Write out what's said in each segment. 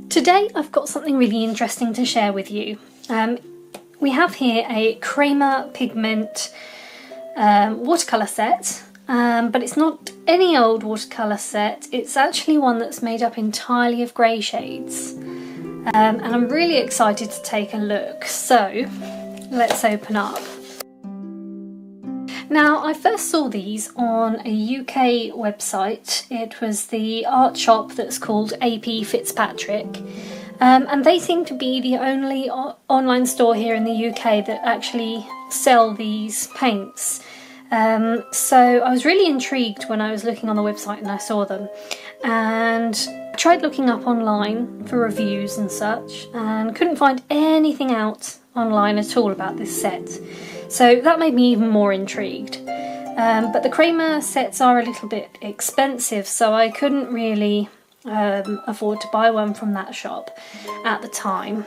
Today I've got something really interesting to share with you. We have here a KREMER pigment watercolour set, but it's not any old watercolour set. It's actually one that's made up entirely of grey shades, and I'm really excited to take a look. So let's open up. Now, I first saw these on a UK website. It was the art shop that's called AP Fitzpatrick, and they seem to be the only online store here in the UK that actually sell these paints. So I was really intrigued when I was looking on the website and I saw them, and I tried looking up online for reviews and such and couldn't find anything out online at all about this set. So that made me even more intrigued. But the KREMER sets are a little bit expensive, so I couldn't really afford to buy one from that shop at the time.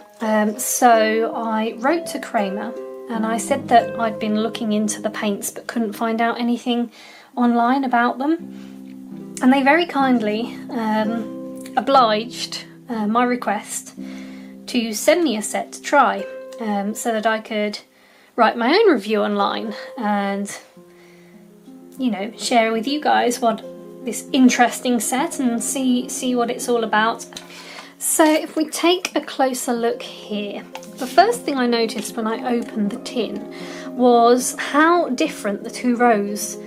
So I wrote to KREMER and I said that I'd been looking into the paints but couldn't find out anything online about them. And they very kindly obliged my request to send me a set to try, so that I could write my own review online and, you know, share with you guys what this interesting set and see what it's all about. So if we take a closer look here, the first thing I noticed when I opened the tin was how different the two rows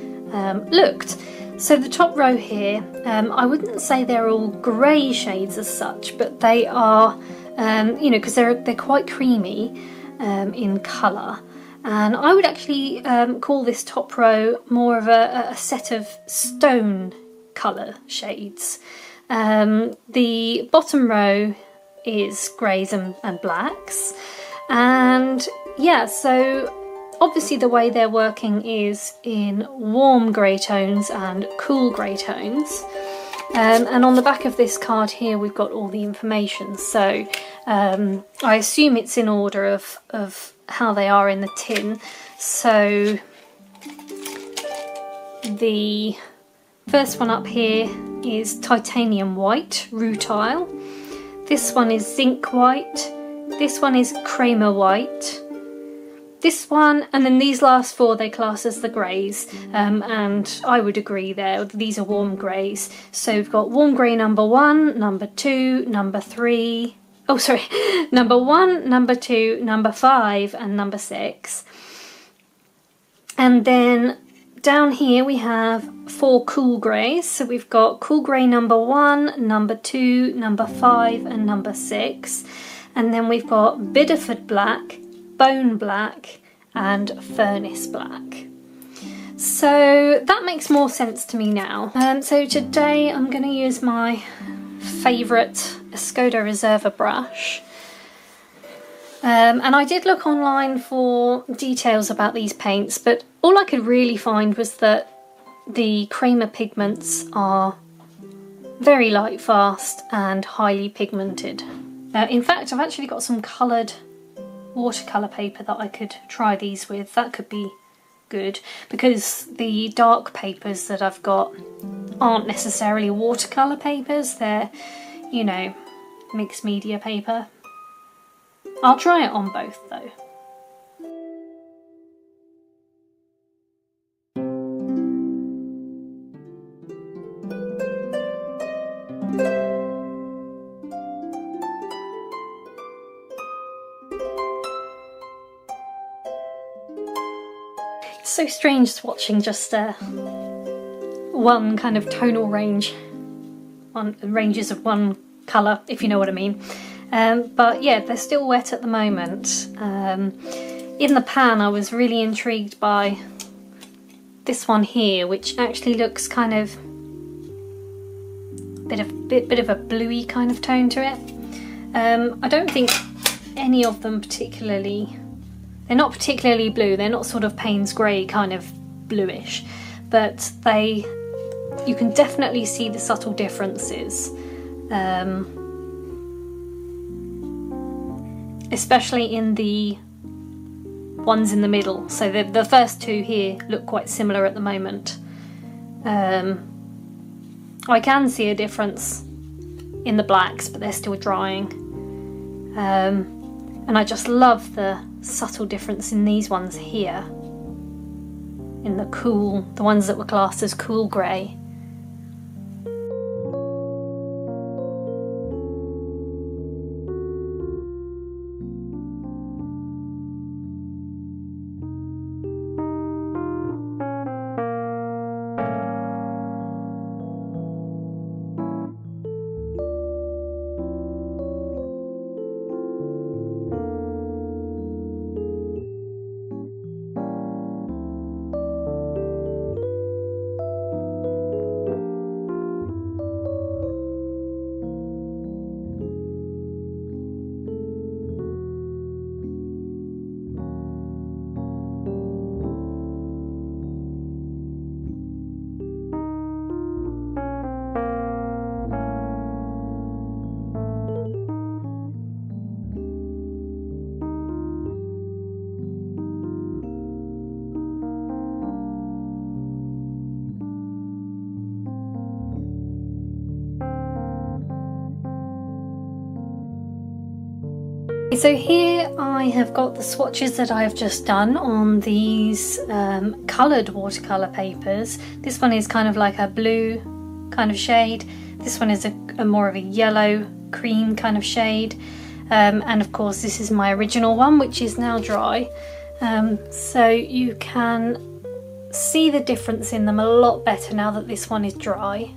looked. So the top row here, I wouldn't say they're all grey shades as such, but they are, you know, because they're quite creamy in colour. And I would actually call this top row more of a set of stone colour shades. The bottom row is greys and blacks. And yeah, so obviously the way they're working is in warm grey tones and cool grey tones. And on the back of this card here we've got all the information. So I assume it's in order of how they are in the tin. So the first one up here is titanium white rutile. This one is zinc white. This one is KREMER white. This one, and then these last four they class as the greys, and I would agree there, these are warm greys. So we've got warm grey number 1, number 2, number 3, oh sorry, number 1, number 2, number 5 and number 6. And then down here we have 4 cool greys, so we've got cool grey number 1, number 2, number 5 and number 6. And then we've got Biddeford black, bone black and furnace black. So that makes more sense to me now. So today I'm going to use my favourite Escoda Reserva brush. And I did look online for details about these paints, but all I could really find was that the KREMER pigments are very light fast and highly pigmented. In fact, I've actually got some coloured watercolour paper that I could try these with. That could be good, because the dark papers that I've got aren't necessarily watercolour papers, they're, you know, mixed media paper. I'll try it on both though. It's so strange swatching just one kind of tonal range on ranges of one colour, if you know what I mean. But yeah, they're still wet at the moment. In the pan I was really intrigued by this one here, which actually looks kind of bit of a bluey kind of tone to it. I don't think any of them particularly, they're not particularly blue, they're not sort of Payne's grey kind of bluish, but you can definitely see the subtle differences, especially in the ones in the middle. So the first two here look quite similar at the moment. I can see a difference in the blacks, but they're still drying. And I just love the subtle difference in these ones here, in the ones that were classed as cool grey. So here I have got the swatches that I have just done on these coloured watercolour papers. This one is kind of like a blue kind of shade. This one is a more of a yellow cream kind of shade. And of course this is my original one, which is now dry. So you can see the difference in them a lot better now that this one is dry.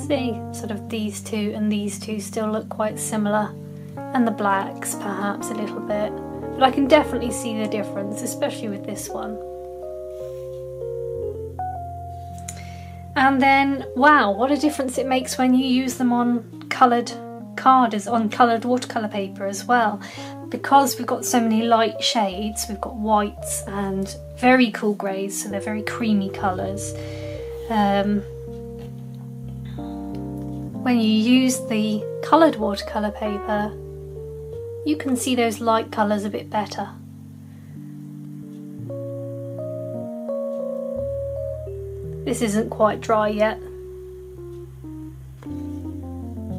See, sort of these two and these two still look quite similar, and the blacks perhaps a little bit, but I can definitely see the difference, especially with this one. And then, wow, what a difference it makes when you use them on coloured on coloured watercolour paper as well. Because we've got so many light shades, we've got whites and very cool greys, so they're very creamy colours. When you use the coloured watercolour paper, you can see those light colours a bit better. This isn't quite dry yet.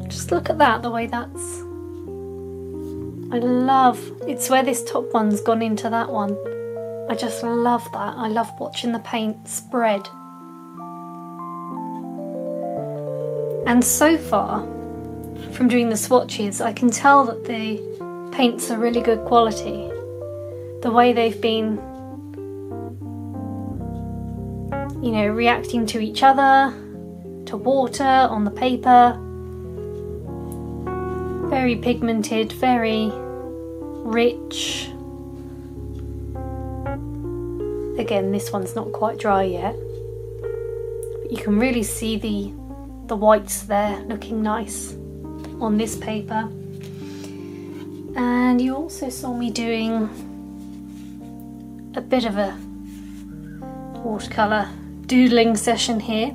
Just look at that, the way that's... I love, it's where this top one's gone into that one. I just love that. I love watching the paint spread. And so far, from doing the swatches, I can tell that the paints are really good quality. The way they've been, you know, reacting to each other, to water on the paper. Very pigmented, very rich. Again, this one's not quite dry yet, but you can really see the whites there looking nice on this paper. And you also saw me doing a bit of a watercolour doodling session here.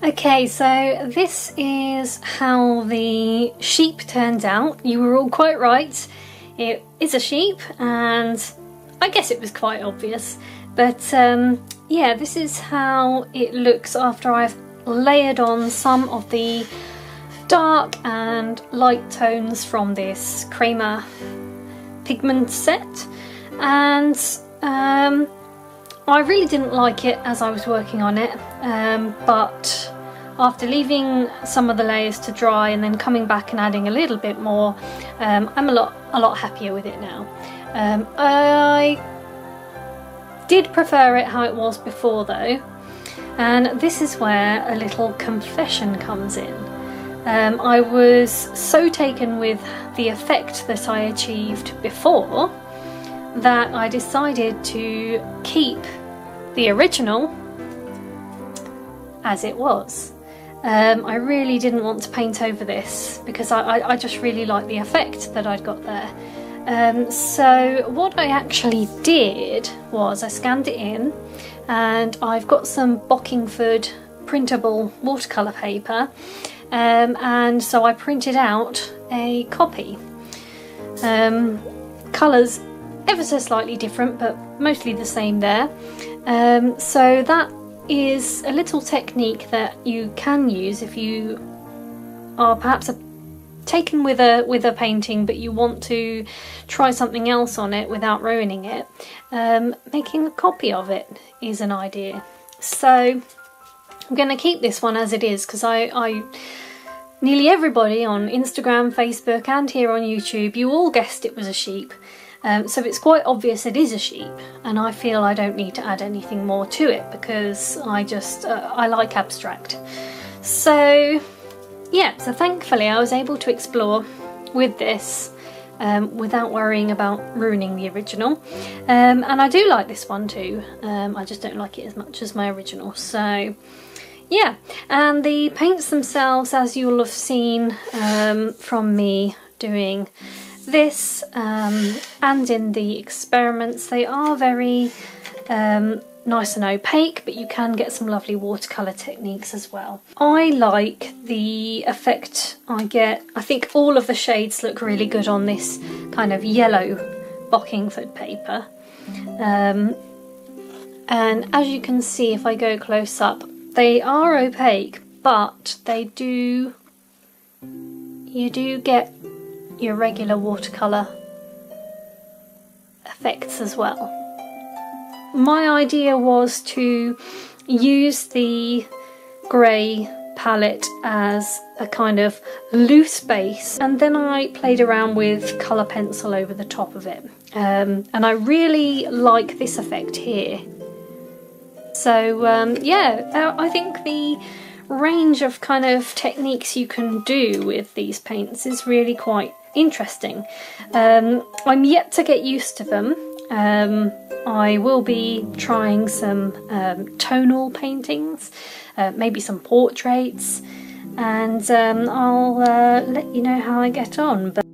Okay, so this is how the sheep turned out. You were all quite right. It is a sheep, and I guess it was quite obvious. But yeah, this is how it looks after I've layered on some of the dark and light tones from this KREMER pigment set. And I really didn't like it as I was working on it, but after leaving some of the layers to dry and then coming back and adding a little bit more, I'm a lot happier with it now. I did prefer it how it was before though, and this is where a little confession comes in. I was so taken with the effect that I achieved before that I decided to keep the original as it was. I really didn't want to paint over this because I just really liked the effect that I'd got there. So what I actually did was I scanned it in, and I've got some Bockingford printable watercolour paper, and so I printed out a copy. Colours ever so slightly different, but mostly the same there. So that is a little technique that you can use if you are perhaps taken with a painting but you want to try something else on it without ruining it. Making a copy of it is an idea. So I'm going to keep this one as it is because I nearly everybody on Instagram, Facebook and here on YouTube, you all guessed it was a sheep. So it's quite obvious it is a sheep, and I feel I don't need to add anything more to it because I like abstract. So yeah, so thankfully I was able to explore with this without worrying about ruining the original. And I do like this one too, I just don't like it as much as my original. So yeah, and the paints themselves, as you'll have seen from me doing this and in the experiments, they are very nice and opaque, but you can get some lovely watercolour techniques as well. I like the effect I get. I think all of the shades look really good on this kind of yellow Bockingford paper. And as you can see, if I go close up, they are opaque, but you do get your regular watercolour effects as well. My idea was to use the grey palette as a kind of loose base, and then I played around with colour pencil over the top of it, and I really like this effect here. So yeah, I think the range of kind of techniques you can do with these paints is really quite interesting. I'm yet to get used to them. I will be trying some tonal paintings, maybe some portraits, and I'll let you know how I get on. But